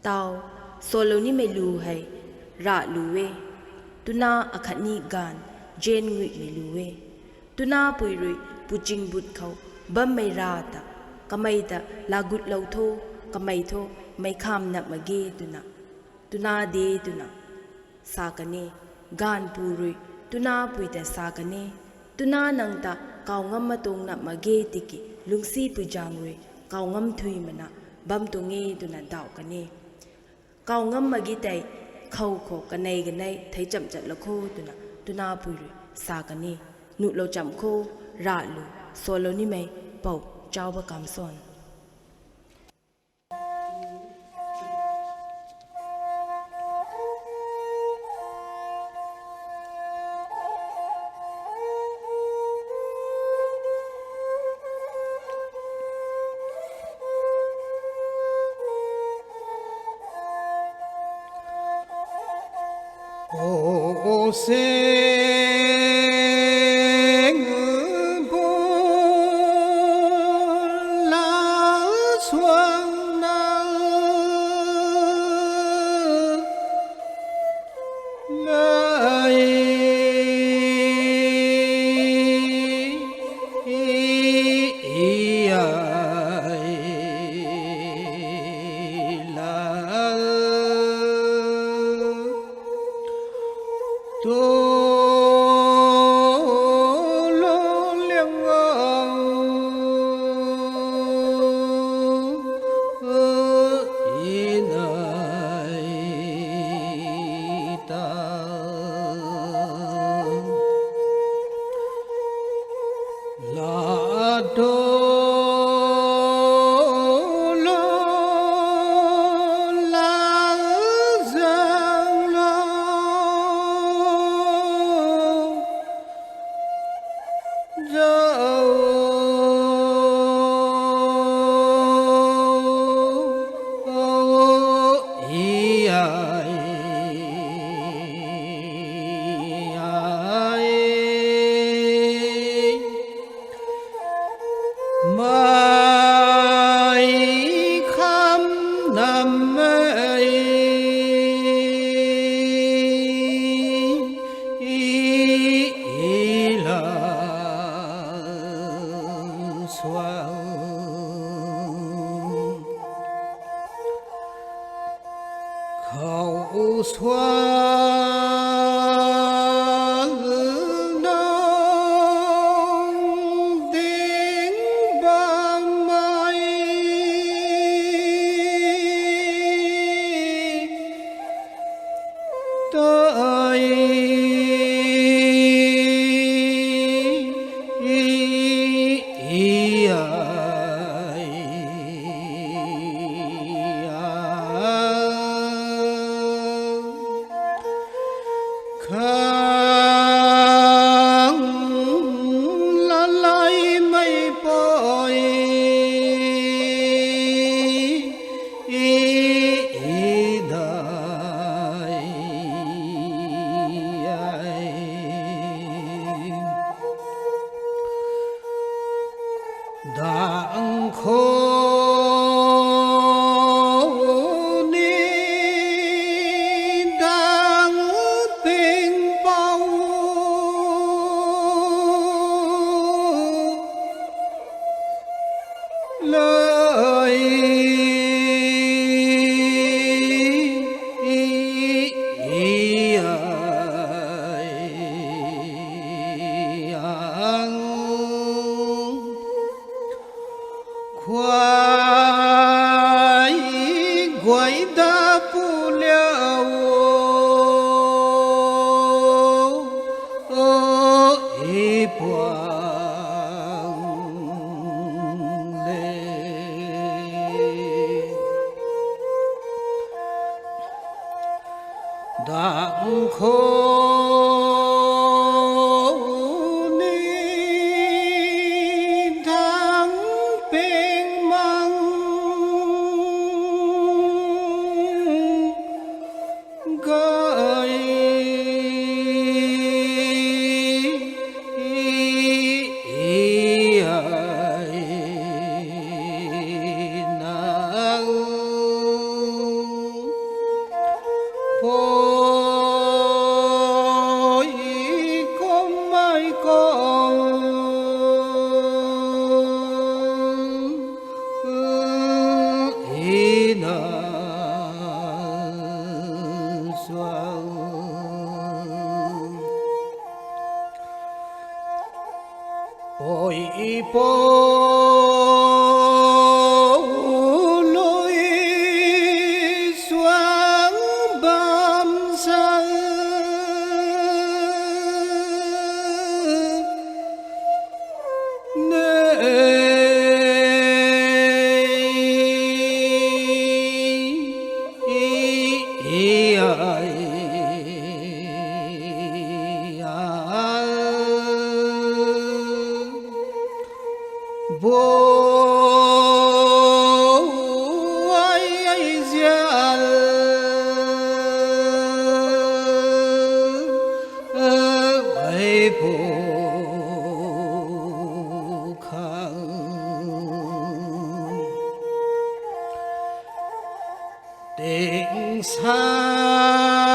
tao solo ni me lu hai ra luwe tuna akhani gan jen ngui me luwe tuna puirui puching but khau bam mai ra ta kamai ta lagut lau tho kamai tho mai kham na mage tuna de tuna sakane gan purui tuna puita sakane tuna nangta kaungam matong na mage tiki lungsi pujangui kaungam thui mana bam tunge tuna daw kane kaungam magi tai khau kho kanai thai cham chat lakho tuna purui sakane nu lo cham kho ra lu solo ni mai pau chau ba kam son ô sen bồ lá xuân nắng lời khẩu xoan nông tiếng vang mây tới đặng khô ni đang tình bao lời khoai quay đá pu liao y buông lên đặng khô tình xa